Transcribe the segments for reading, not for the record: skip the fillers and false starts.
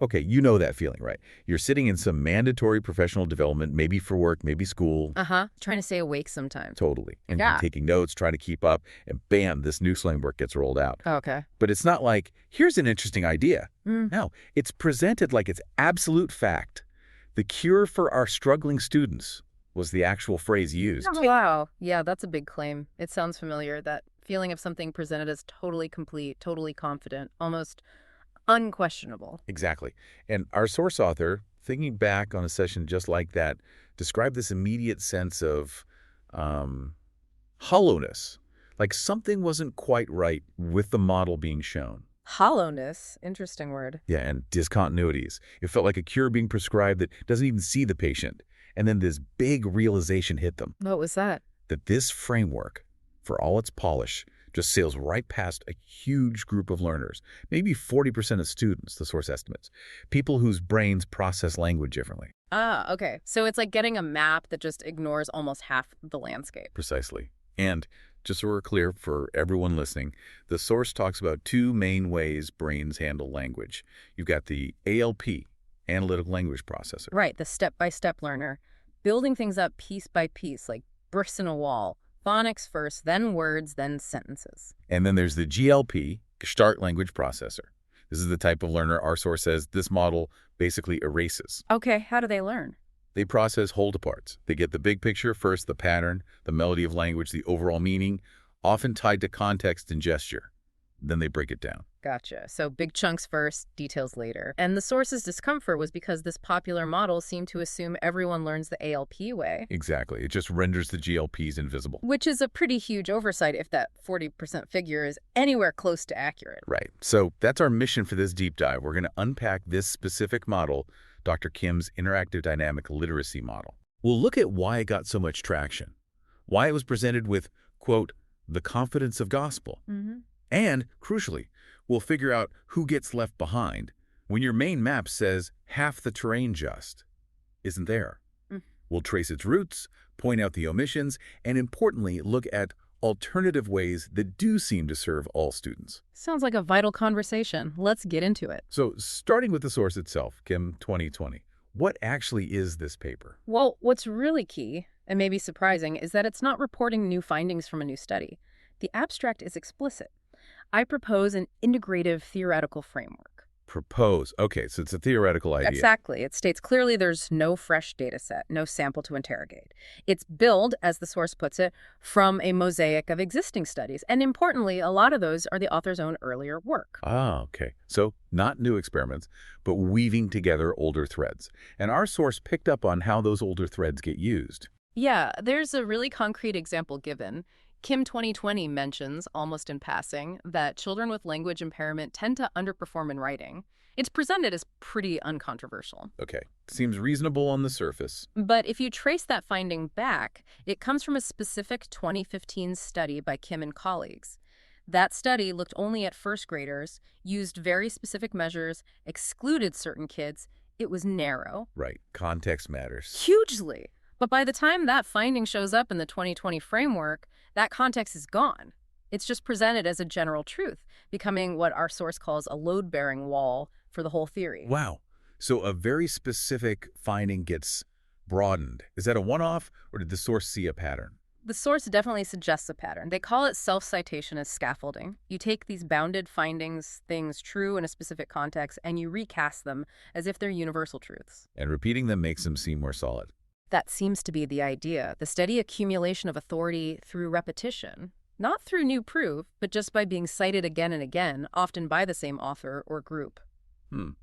Okay, you know that feeling, right? You're sitting in some mandatory professional development, maybe for work, maybe school. Uh-huh. Trying to stay awake sometimes. Totally. And you're Yeah. taking notes, trying to keep up, and bam, this new slang work gets rolled out. Okay. But it's not like, here's an interesting idea. Mm. No, it's presented like it's absolute fact. The cure for our struggling students was the actual phrase used. Wow. Yeah, that's a big claim. It sounds familiar, that feeling of something presented as totally complete, totally confident, almost unquestionable. Exactly. And our source author, thinking back on a session just like that, described this immediate sense of hollowness, like something wasn't quite right with the model being shown. Hollowness. Interesting word. Yeah, and discontinuities. It felt like a cure being prescribed that doesn't even see the patient. And then this big realization hit them, What was that? that this framework, for all its polish, just sails right past a huge group of learners, maybe 40% of students, the source estimates, people whose brains process language differently. Ah, okay. So it's like getting a map that just ignores almost half the landscape. Precisely. And just so we're clear for everyone listening, the source talks about two main ways brains handle language. You've got the ALP, analytic language processor. Right, the step-by-step learner. Building things up piece by piece, like bricks in a wall. Phonics first, then words, then sentences. And then there's the GLP, Gestalt Language Processor. This is the type of learner our source says this model basically erases. Okay, how do they learn? They process whole parts. They get the big picture first, the pattern, the melody of language, the overall meaning, often tied to context and gesture. Then they break it down. Gotcha. So big chunks first, details later. And the source's discomfort was because this popular model seemed to assume everyone learns the ALP way. Exactly. It just renders the GLPs invisible. Which is a pretty huge oversight if that 40% figure is anywhere close to accurate. Right. So that's our mission for this deep dive. We're going to unpack this specific model, Dr. Kim's interactive dynamic literacy model. We'll look at why it got so much traction, why it was presented with, quote, the confidence of gospel. And, crucially, we'll figure out who gets left behind when your main map says half the terrain just isn't there. We'll trace its roots, point out the omissions, and importantly, look at alternative ways that do seem to serve all students. Sounds like a vital conversation. Let's get into it. So, starting with the source itself, Kim 2020, what actually is this paper? Well, what's really key, and maybe surprising, is that it's not reporting new findings from a new study. The abstract is explicit. I propose an integrative theoretical framework. Propose. Okay, so it's a theoretical idea. Exactly. It states clearly there's no fresh data set, no sample to interrogate. It's built, as the source puts it, from a mosaic of existing studies. And importantly, a lot of those are the author's own earlier work. Ah, okay. So not new experiments, but weaving together older threads. And our source picked up on how those older threads get used. Yeah, there's a really concrete example given. Kim 2020 mentions, almost in passing, that children with language impairment tend to underperform in writing. It's presented as pretty uncontroversial. Okay, seems reasonable on the surface. But if you trace that finding back, it comes from a specific 2015 study by Kim and colleagues. That study looked only at first graders, used very specific measures, excluded certain kids. It was narrow. Right, context matters. Hugely. But by the time that finding shows up in the 2020 framework, that context is gone. It's just presented as a general truth, becoming what our source calls a load-bearing wall for the whole theory. Wow. So a very specific finding gets broadened. Is that a one-off, or did the source see a pattern? The source definitely suggests a pattern. They call it self-citation as scaffolding. You take these bounded findings, things true in a specific context, and you recast them as if they're universal truths. And repeating them makes them seem more solid. That seems to be the idea, the steady accumulation of authority through repetition, not through new proof, but just by being cited again and again, often by the same author or group. And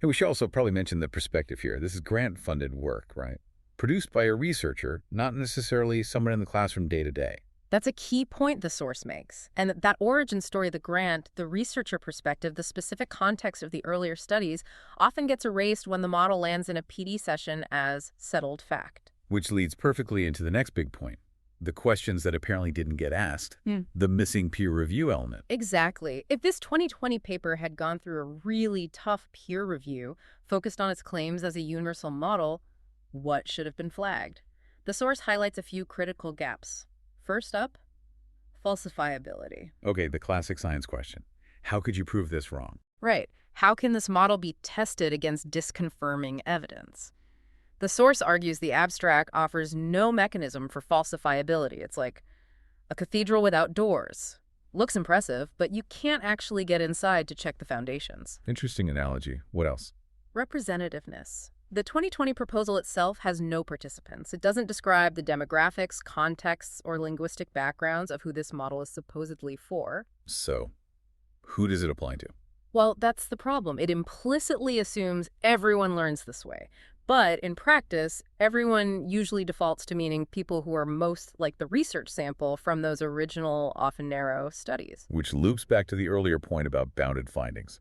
we should also probably mention the perspective here. This is grant-funded work, right? Produced by a researcher, not necessarily someone in the classroom day to day. That's a key point the source makes. And that origin story, the grant, the researcher perspective, the specific context of the earlier studies often gets erased when the model lands in a PD session as settled fact. Which leads perfectly into the next big point. The questions that apparently didn't get asked. The missing peer review element. Exactly. If this 2020 paper had gone through a really tough peer review, focused on its claims as a universal model, what should have been flagged? The source highlights a few critical gaps. First up, falsifiability. Okay, the classic science question. How could you prove this wrong? Right. How can this model be tested against disconfirming evidence? The source argues the abstract offers no mechanism for falsifiability. It's like a cathedral without doors. Looks impressive, but you can't actually get inside to check the foundations. Interesting analogy. What else? Representativeness. The 2020 proposal itself has no participants. It doesn't describe the demographics, contexts, or linguistic backgrounds of who this model is supposedly for. So, who does it apply to? Well, that's the problem. It implicitly assumes everyone learns this way. But in practice, everyone usually defaults to meaning people who are most like the research sample from those original, often narrow studies. Which loops back to the earlier point about bounded findings.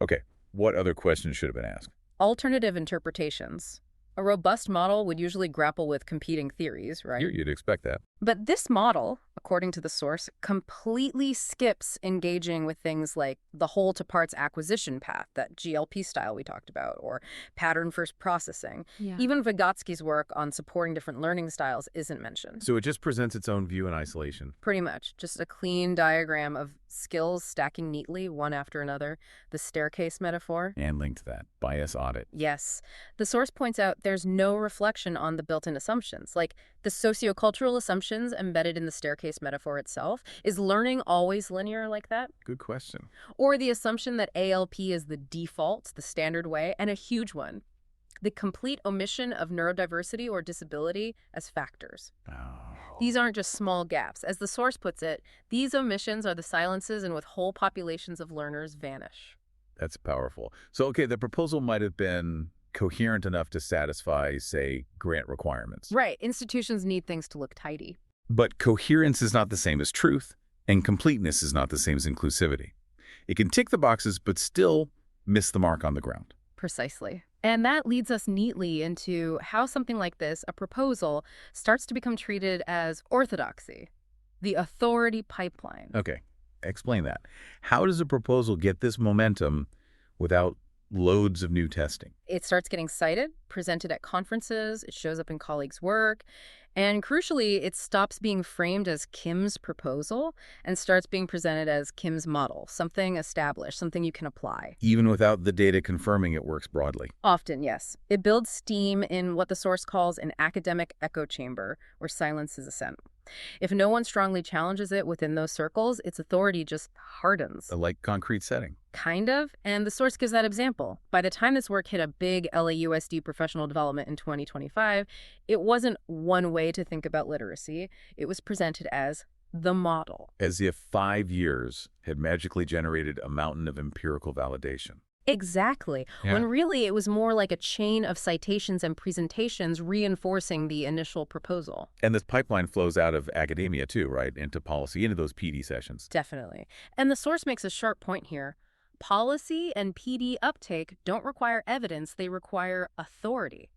Okay, what other questions should have been asked? Alternative interpretations. A robust model would usually grapple with competing theories, right? You'd expect that. But this model, according to the source, completely skips engaging with things like the whole-to-parts acquisition path, that GLP style we talked about, or pattern-first processing. Yeah. Even Vygotsky's work on supporting different learning styles isn't mentioned. So it just presents its own view in isolation. Pretty much. Just a clean diagram of skills stacking neatly, one after another. The staircase metaphor. And linked to that, bias audit. Yes. The source points out there's no reflection on the built-in assumptions, like the sociocultural assumptions embedded in the staircase metaphor itself. Is learning always linear like that? Good question. Or the assumption that ALP is the default, the standard way, and a huge one, the complete omission of neurodiversity or disability as factors. Oh. These aren't just small gaps. As the source puts it, these omissions are the silences in which whole populations of learners vanish. That's powerful. So, okay, the proposal might have been coherent enough to satisfy, say, grant requirements. Right. Institutions need things to look tidy. But coherence is not the same as truth, and completeness is not the same as inclusivity. It can tick the boxes, but still miss the mark on the ground. Precisely. And that leads us neatly into how something like this, a proposal, starts to become treated as orthodoxy, the authority pipeline. Okay, explain that. How does a proposal get this momentum without loads of new testing? It starts getting cited, presented at conferences, it shows up in colleagues' work, and crucially, it stops being framed as Kim's proposal and starts being presented as Kim's model, something established, something you can apply. Even without the data confirming it works broadly. Often, yes. It builds steam in what the source calls an academic echo chamber, where silence is assent. If no one strongly challenges it within those circles, its authority just hardens. Like concrete setting. Kind of, and the source gives that example. By the time this work hit a big LAUSD professional development in 2025, it wasn't one way to think about literacy. It was presented as the model. As if 5 years had magically generated a mountain of empirical validation. Exactly. Yeah. When really it was more like a chain of citations and presentations reinforcing the initial proposal. And this pipeline flows out of academia too, right? Into policy, into those PD sessions. Definitely. And the source makes a sharp point here. Policy and PD uptake don't require evidence, they require authority.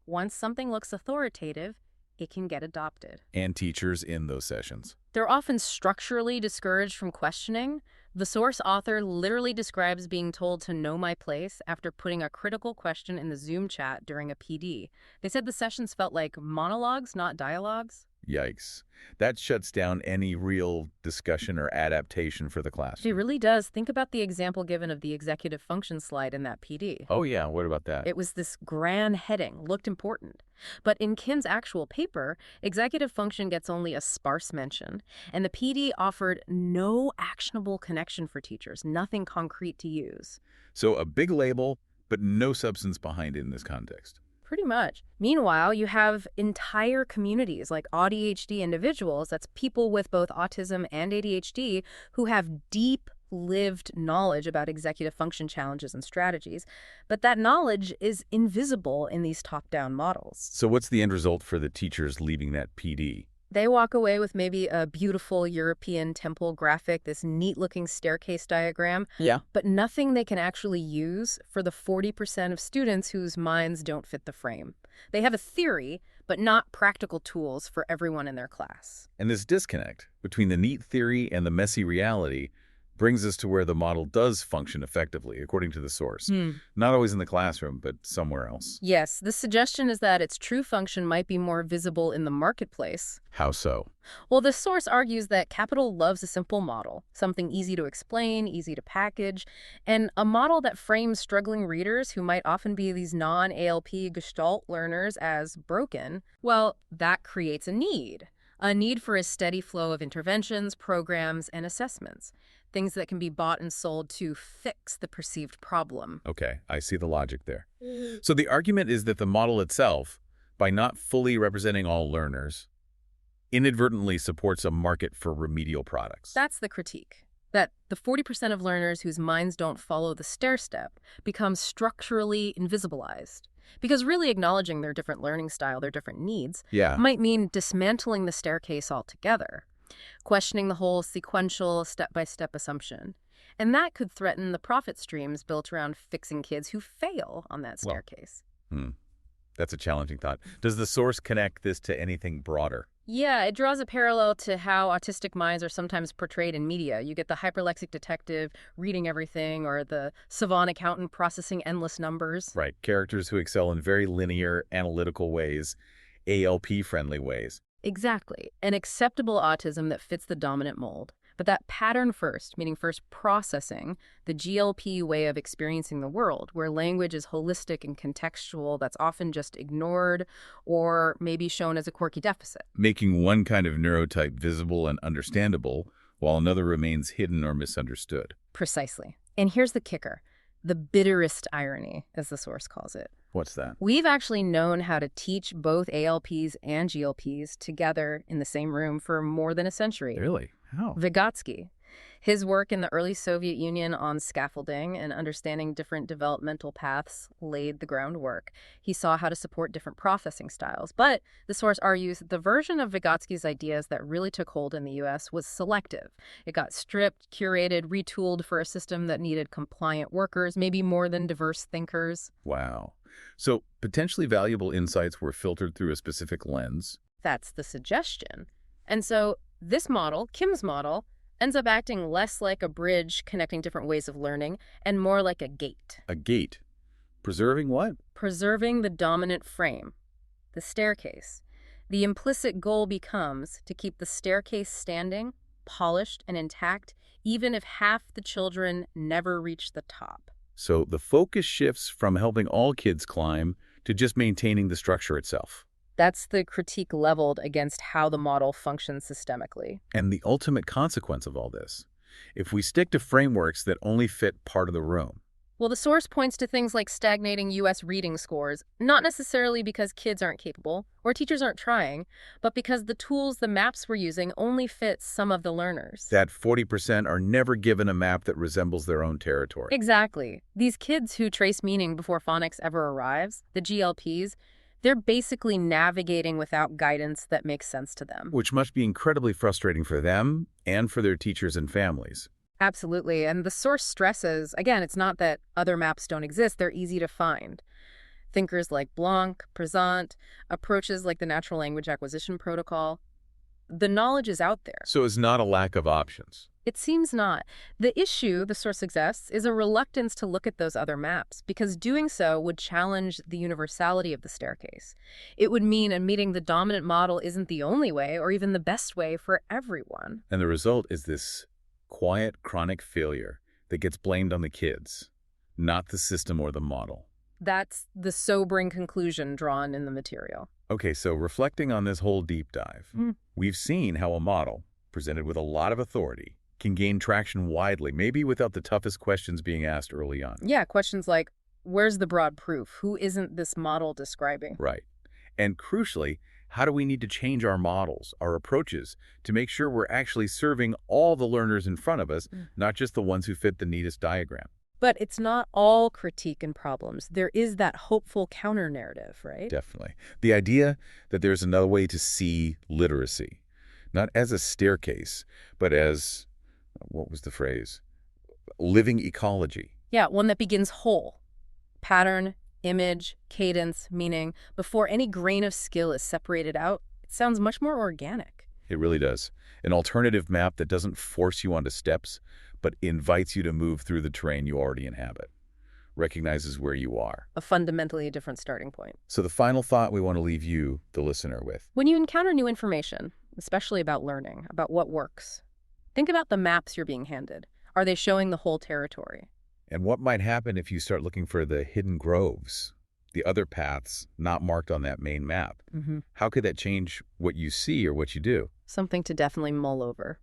Once something looks authoritative, it can get adopted. And teachers in those sessions. They're often structurally discouraged from questioning. The source author literally describes being told to know my place after putting a critical question in the Zoom chat during a PD. They said the sessions felt like monologues, not dialogues. Yikes. That shuts down any real discussion or adaptation for the It classroom. really does. Think about the example given of the executive function slide in that PD. Oh yeah, what about that? It was this grand heading, looked important. But in Kim's actual paper, executive function gets only a sparse mention, and the PD offered no actionable connection for teachers, nothing concrete to use. So a big label, but no substance behind it in this context. Pretty much. Meanwhile, you have entire communities like ADHD individuals, that's people with both autism and ADHD, who have deep lived knowledge about executive function challenges and strategies, but that knowledge is invisible in these top-down models. So what's the end result for the teachers leaving that PD? They walk away with maybe a beautiful European temple graphic, this neat-looking staircase diagram, Yeah. but nothing they can actually use for the 40% of students whose minds don't fit the frame. They have a theory, but not practical tools for everyone in their class. And this disconnect between the neat theory and the messy reality Brings us to where the model does function effectively, according to the source. Not always in the classroom, but somewhere else. Yes, the suggestion is that its true function might be more visible in the marketplace. How so? Well, the source argues that capital loves a simple model, something easy to explain, easy to package, and a model that frames struggling readers who might often be these non-ALP Gestalt learners as broken. Well, that creates a need for a steady flow of interventions, programs, and assessments, things that can be bought and sold to fix the perceived problem. Okay, I see the logic there. So the argument is that the model itself, by not fully representing all learners, inadvertently supports a market for remedial products. That's the critique. That the 40% of learners whose minds don't follow the stair-step become structurally invisibilized. Because really acknowledging their different learning style, their different needs, might mean dismantling the staircase altogether, questioning the whole sequential, step-by-step assumption. And that could threaten the profit streams built around fixing kids who fail on that staircase. That's a challenging thought. Does the source connect this to anything broader? Yeah, it draws a parallel to how autistic minds are sometimes portrayed in media. You get the hyperlexic detective reading everything, or the savant accountant processing endless numbers. Right, characters who excel in very linear, analytical ways, ALP-friendly ways. Exactly. An acceptable autism that fits the dominant mold. But that pattern first, meaning first processing, the GLP way of experiencing the world, where language is holistic and contextual, that's often just ignored or maybe shown as a quirky deficit. Making one kind of neurotype visible and understandable, while another remains hidden or misunderstood. Precisely. And here's the kicker, the bitterest irony, as the source calls it. What's that? We've actually known how to teach both ALPs and GLPs together in the same room for more than a century. Really? How? Vygotsky. His work in the early Soviet Union on scaffolding and understanding different developmental paths laid the groundwork. He saw how to support different processing styles. But the source argues that the version of Vygotsky's ideas that really took hold in the U.S. was selective. It got stripped, curated, retooled for a system that needed compliant workers, maybe more than diverse thinkers. Wow. So potentially valuable insights were filtered through a specific lens. That's the suggestion. And so this model, Kim's model, ends up acting less like a bridge connecting different ways of learning and more like a gate. A gate. Preserving what? Preserving the dominant frame, the staircase. The implicit goal becomes to keep the staircase standing, polished, and intact, even if half the children never reach the top. So the focus shifts from helping all kids climb to just maintaining the structure itself. That's the critique leveled against how the model functions systemically. And the ultimate consequence of all this, if we stick to frameworks that only fit part of the room. Well, the source points to things like stagnating U.S. reading scores, not necessarily because kids aren't capable or teachers aren't trying, but because the tools the maps we're using only fit some of the learners. That 40% are never given a map that resembles their own territory. Exactly. These kids who trace meaning before phonics ever arrives, the GLPs, they're basically navigating without guidance that makes sense to them. Which must be incredibly frustrating for them and for their teachers and families. Absolutely. And the source stresses, again, it's not that other maps don't exist, they're easy to find. Thinkers like Blanc, Prezant, approaches like the natural language acquisition protocol. The knowledge is out there. So it's not a lack of options. It seems not. The issue, the source suggests, is a reluctance to look at those other maps, because doing so would challenge the universality of the staircase. It would mean admitting the dominant model isn't the only way or even the best way for everyone. And the result is this quiet, chronic failure that gets blamed on the kids, not the system or the model. That's the sobering conclusion drawn in the material. Okay, so reflecting on this whole deep dive, we've seen how a model, presented with a lot of authority, can gain traction widely, maybe without the toughest questions being asked early on. Yeah, questions like, where's the broad proof? Who isn't this model describing? Right. And crucially, how do we need to change our models, our approaches, to make sure we're actually serving all the learners in front of us, not just the ones who fit the neatest diagram? But it's not all critique and problems. There is that hopeful counter-narrative, right? Definitely. The idea that there's another way to see literacy, not as a staircase, but as, what was the phrase? Living ecology. Yeah, one that begins whole. Pattern, image, cadence, meaning, before any grain of skill is separated out, it sounds much more organic. It really does. An alternative map that doesn't force you onto steps, but invites you to move through the terrain you already inhabit. Recognizes where you are. A fundamentally different starting point. So the final thought we want to leave you, the listener, with. When you encounter new information, especially about learning, about what works, think about the maps you're being handed. Are they showing the whole territory? And what might happen if you start looking for the hidden groves, the other paths not marked on that main map? How could that change what you see or what you do? Something to definitely mull over.